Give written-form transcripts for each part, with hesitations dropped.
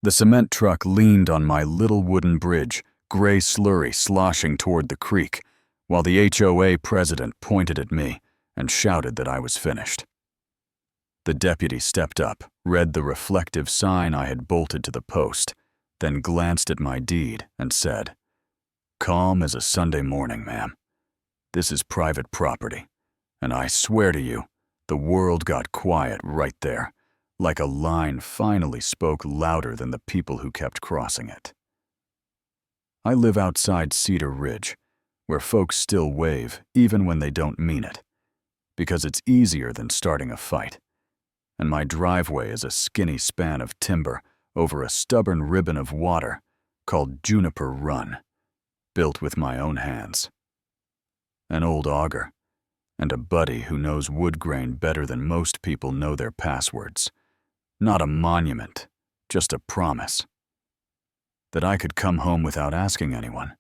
The cement truck leaned on my little wooden bridge, gray slurry sloshing toward the creek, while the HOA president pointed at me and shouted that I was finished. The deputy stepped up, read the reflective sign I had bolted to the post, then glanced at my deed and said, "Calm as a Sunday morning, ma'am. This is private property, and I swear to you, the world got quiet right there, like a line finally spoke louder than the people who kept crossing it." I live outside Cedar Ridge, where folks still wave even when they don't mean it, because it's easier than starting a fight. And my driveway is a skinny span of timber over a stubborn ribbon of water called Juniper Run, built with my own hands. An old auger, and a buddy who knows wood grain better than most people know their passwords. Not a monument, just a promise. That I could come home without asking anyone.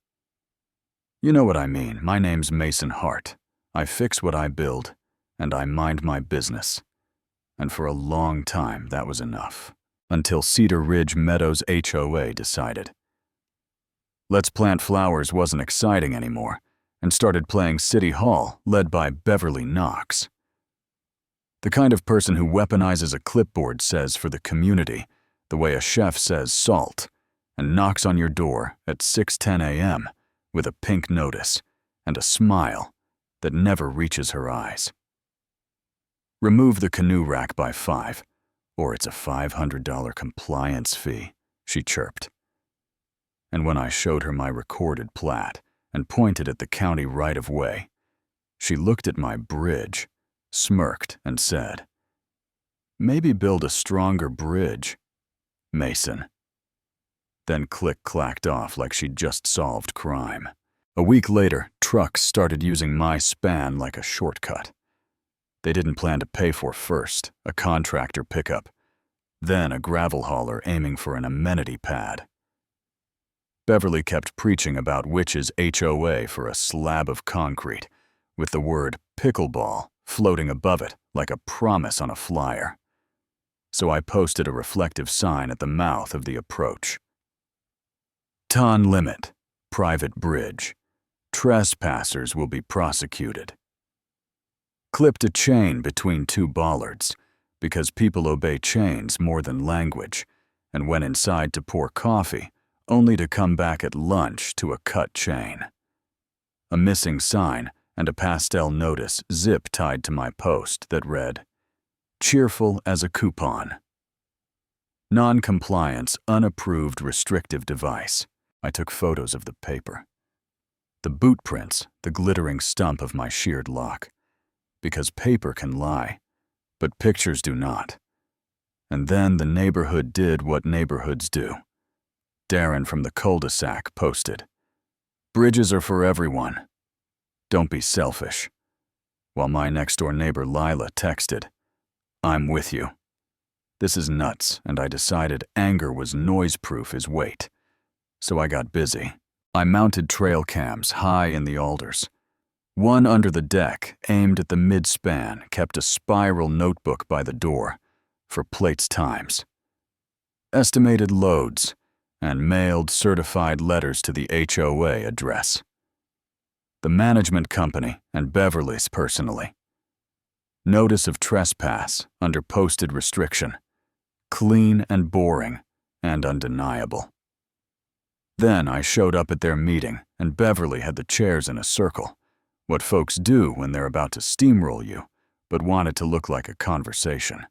You know what I mean. My name's Mason Hart. I fix what I build, and I mind my business. And for a long time, that was enough. Until Cedar Ridge Meadows HOA decided. Let's Plant Flowers wasn't exciting anymore, and started playing City Hall, led by Beverly Knox. The kind of person who weaponizes a clipboard says for the community, the way a chef says salt, and knocks on your door at 6:10 a.m. with a pink notice and a smile that never reaches her eyes. Remove the canoe rack by 5, or it's a $500 compliance fee, she chirped. And when I showed her my recorded plat and pointed at the county right-of-way, she looked at my bridge, smirked, and said, "Maybe build a stronger bridge, Mason." Then click-clacked off like she'd just solved crime. A week later, trucks started using my span like a shortcut. They didn't plan to pay for first a contractor pickup, then a gravel hauler aiming for an amenity pad. Beverly kept preaching about Witch's HOA for a slab of concrete, with the word pickleball floating above it like a promise on a flyer. So I posted a reflective sign at the mouth of the approach. Ton limit, private bridge. Trespassers will be prosecuted. Clipped a chain between 2 bollards, because people obey chains more than language, and went inside to pour coffee, only to come back at lunch to a cut chain. A missing sign and a pastel notice zip tied to my post that read, "Cheerful as a coupon." Non-compliance, unapproved restrictive device. I took photos of the paper. The boot prints, the glittering stump of my sheared lock. Because paper can lie, but pictures do not. And then the neighborhood did what neighborhoods do. Darren from the cul-de-sac posted, "Bridges are for everyone. Don't be selfish." While my next-door neighbor Lila texted, "I'm with you." This is nuts, and I decided anger was noise-proof as weight. So I got busy. I mounted trail cams high in the alders. One under the deck, aimed at the mid-span, kept a spiral notebook by the door for plates times. Estimated loads, and mailed certified letters to the HOA address. The management company and Beverly's personally. Notice of trespass under posted restriction. Clean and boring and undeniable. Then I showed up at their meeting, and Beverly had the chairs in a circle. What folks do when they're about to steamroll you, but want it to look like a conversation.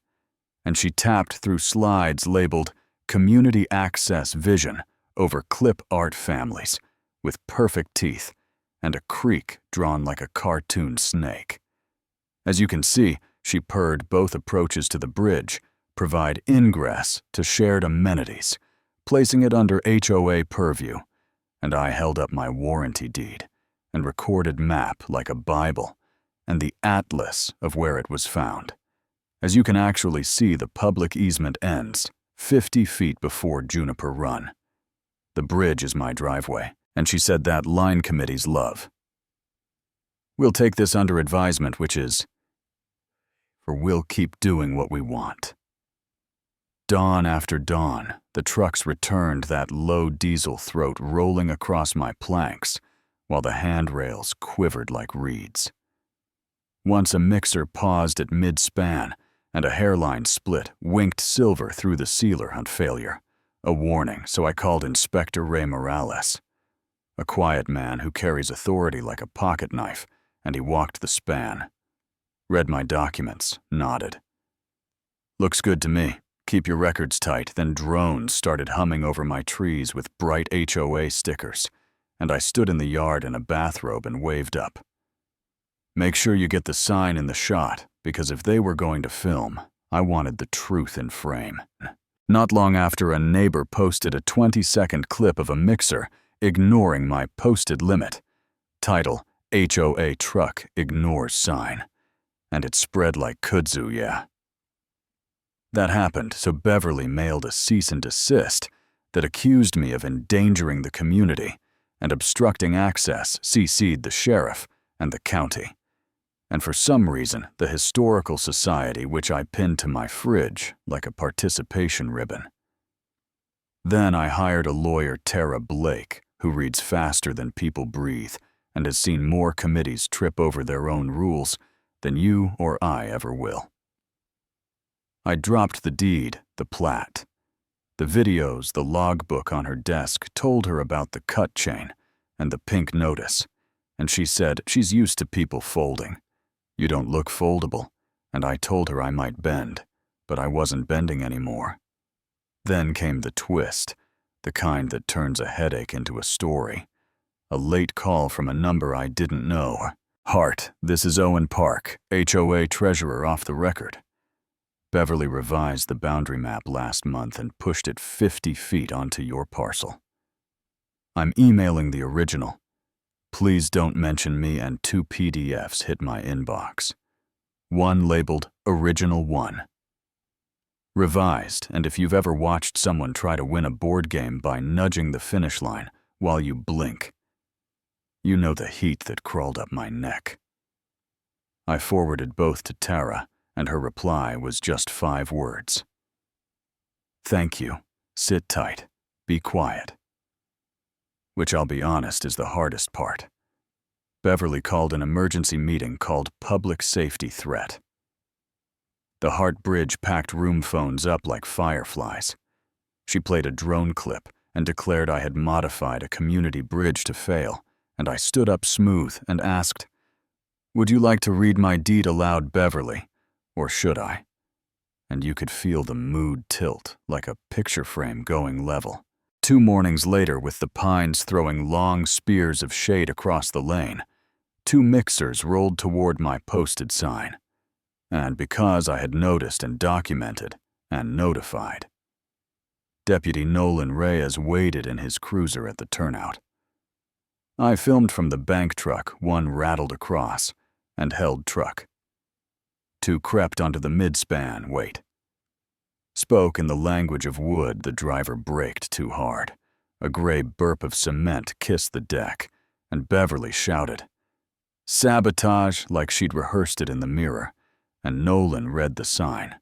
And she tapped through slides labeled Community Access Vision over clip art families, with perfect teeth, and a creek drawn like a cartoon snake. As you can see, she purred both approaches to the bridge, provide ingress to shared amenities, placing it under HOA purview, and I held up my warranty deed and recorded map like a Bible, and the atlas of where it was found. As you can actually see, the public easement ends 50 feet before Juniper Run. The bridge is my driveway, and she said that line committee's love. We'll take this under advisement, which is, for we'll keep doing what we want. Dawn after dawn, the trucks returned, that low diesel throat rolling across my planks, while the handrails quivered like reeds. Once a mixer paused at mid-span, and a hairline split winked silver through the sealer on failure. A warning, so I called Inspector Ray Morales. A quiet man who carries authority like a pocket knife, and he walked the span. Read my documents, nodded. "Looks good to me. Keep your records tight." Then drones started humming over my trees with bright HOA stickers, and I stood in the yard in a bathrobe and waved up. "Make sure you get the sign in the shot, because if they were going to film, I wanted the truth in frame." Not long after, a neighbor posted a 20-second clip of a mixer ignoring my posted limit. Title, HOA Truck Ignores Sign. And it spread like kudzu, yeah. That happened, so Beverly mailed a cease and desist that accused me of endangering the community and obstructing access, CC'd the sheriff and the county. And for some reason, the Historical Society, which I pinned to my fridge like a participation ribbon. Then I hired a lawyer, Tara Blake, who reads faster than people breathe and has seen more committees trip over their own rules than you or I ever will. I dropped the deed, the plat. The videos, the logbook on her desk told her about the cut chain and the pink notice, and she said she's used to people folding. "You don't look foldable," and I told her I might bend, but I wasn't bending anymore. Then came the twist, the kind that turns a headache into a story. A late call from a number I didn't know. "Hart, this is Owen Park, HOA treasurer, off the record. Beverly revised the boundary map last month and pushed it 50 feet onto your parcel. I'm emailing the original. Please don't mention me," and 2 PDFs hit my inbox. One labeled Original 1. Revised, and if you've ever watched someone try to win a board game by nudging the finish line while you blink, you know the heat that crawled up my neck. I forwarded both to Tara, and her reply was just 5 words. "Thank you. Sit tight. Be quiet." Which, I'll be honest, is the hardest part. Beverly called an emergency meeting called Public Safety Threat. The Hart Bridge packed room phones up like fireflies. She played a drone clip and declared I had modified a community bridge to fail, and I stood up smooth and asked, "Would you like to read my deed aloud, Beverly, or should I?" And you could feel the mood tilt like a picture frame going level. 2 mornings later, with the pines throwing long spears of shade across the lane, 2 mixers rolled toward my posted sign. And because I had noticed and documented and notified, Deputy Nolan Reyes waited in his cruiser at the turnout. I filmed from the bank truck. 1 rattled across and held truck. 2 crept onto the mid-span, wait. Spoke in the language of wood. The driver braked too hard. A gray burp of cement kissed the deck, and Beverly shouted, "Sabotage," like she'd rehearsed it in the mirror, and Nolan read the sign,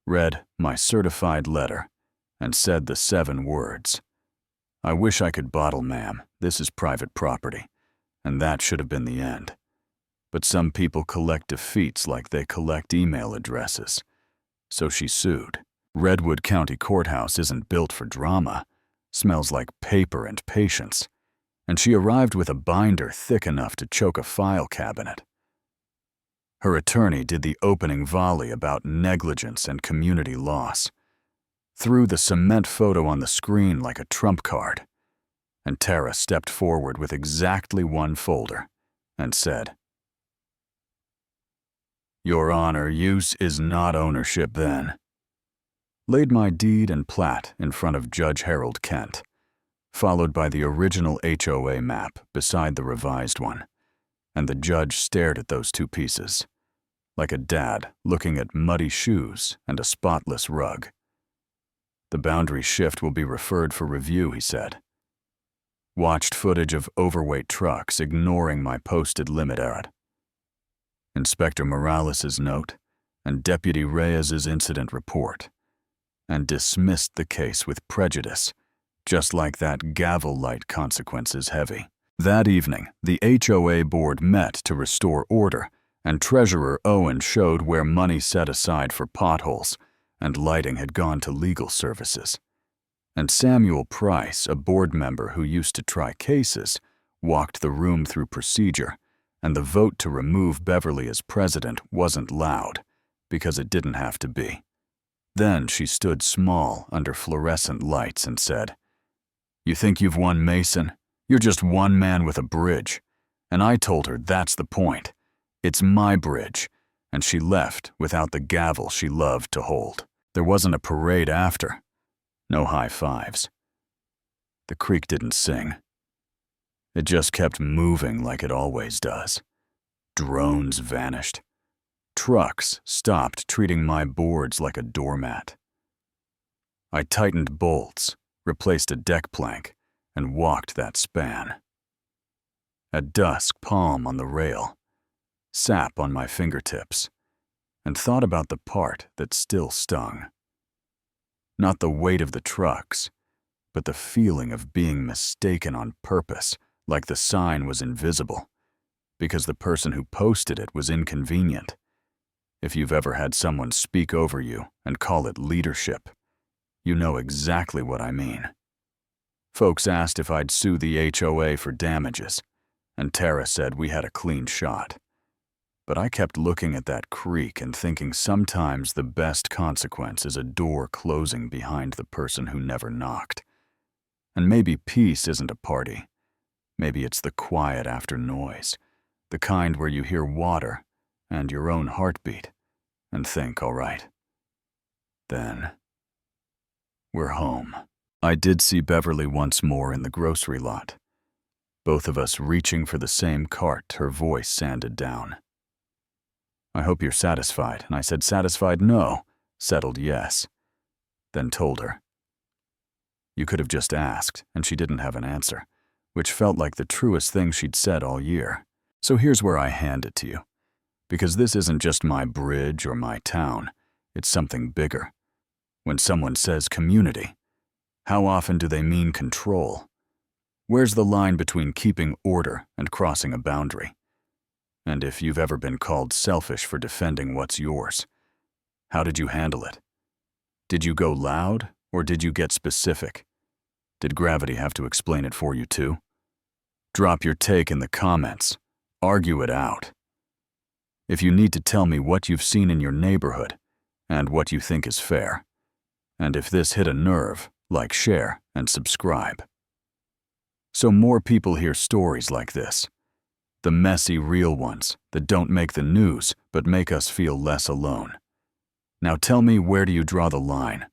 read my certified letter, and said the 7 words. "I wish I could bottle, ma'am. This is private property," and that should have been the end. But some people collect defeats like they collect email addresses. So she sued. Redwood County Courthouse isn't built for drama, smells like paper and patience, and she arrived with a binder thick enough to choke a file cabinet. Her attorney did the opening volley about negligence and community loss, threw the cement photo on the screen like a trump card, and Tara stepped forward with exactly 1 folder and said, "Your Honor, use is not ownership then." Laid my deed and plat in front of Judge Harold Kent, followed by the original HOA map beside the revised one, and the judge stared at those 2 pieces, like a dad looking at muddy shoes and a spotless rug. "The boundary shift will be referred for review," he said. Watched footage of overweight trucks ignoring my posted limit error. Inspector Morales' note and Deputy Reyes' incident report. and dismissed the case with prejudice, just like that gavel light consequences heavy. That evening, the HOA board met to restore order, and Treasurer Owen showed where money set aside for potholes and lighting had gone to legal services. And Samuel Price, a board member who used to try cases, walked the room through procedure, and the vote to remove Beverly as president wasn't loud, because it didn't have to be. Then she stood small under fluorescent lights and said, "You think you've won, Mason? You're just one man with a bridge." And I told her that's the point. It's my bridge. And she left without the gavel she loved to hold. There wasn't a parade after. No high fives. The creek didn't sing. It just kept moving like it always does. Drones vanished. Trucks stopped treating my boards like a doormat. I tightened bolts, replaced a deck plank, and walked that span. At dusk, palm on the rail, sap on my fingertips, and thought about the part that still stung. Not the weight of the trucks, but the feeling of being mistaken on purpose, like the sign was invisible, because the person who posted it was inconvenient. If you've ever had someone speak over you and call it leadership, you know exactly what I mean. Folks asked if I'd sue the HOA for damages, and Tara said we had a clean shot. But I kept looking at that creek and thinking sometimes the best consequence is a door closing behind the person who never knocked. And maybe peace isn't a party. Maybe it's the quiet after noise, the kind where you hear water and your own heartbeat and think, all right, then we're home. I did see Beverly once more in the grocery lot. Both of us reaching for the same cart, her voice sanded down. "I hope you're satisfied." And I said, "Satisfied, no." Settled, yes. Then told her. You could have just asked, and she didn't have an answer, which felt like the truest thing she'd said all year. So here's where I hand it to you. Because this isn't just my bridge or my town, it's something bigger. When someone says community, how often do they mean control? Where's the line between keeping order and crossing a boundary? And if you've ever been called selfish for defending what's yours, how did you handle it? Did you go loud, or did you get specific? Did gravity have to explain it for you too? Drop your take in the comments. Argue it out. If you need to tell me what you've seen in your neighborhood and what you think is fair. And if this hit a nerve, like, share, and subscribe. So more people hear stories like this. The messy, real ones that don't make the news but make us feel less alone. Now tell me, where do you draw the line?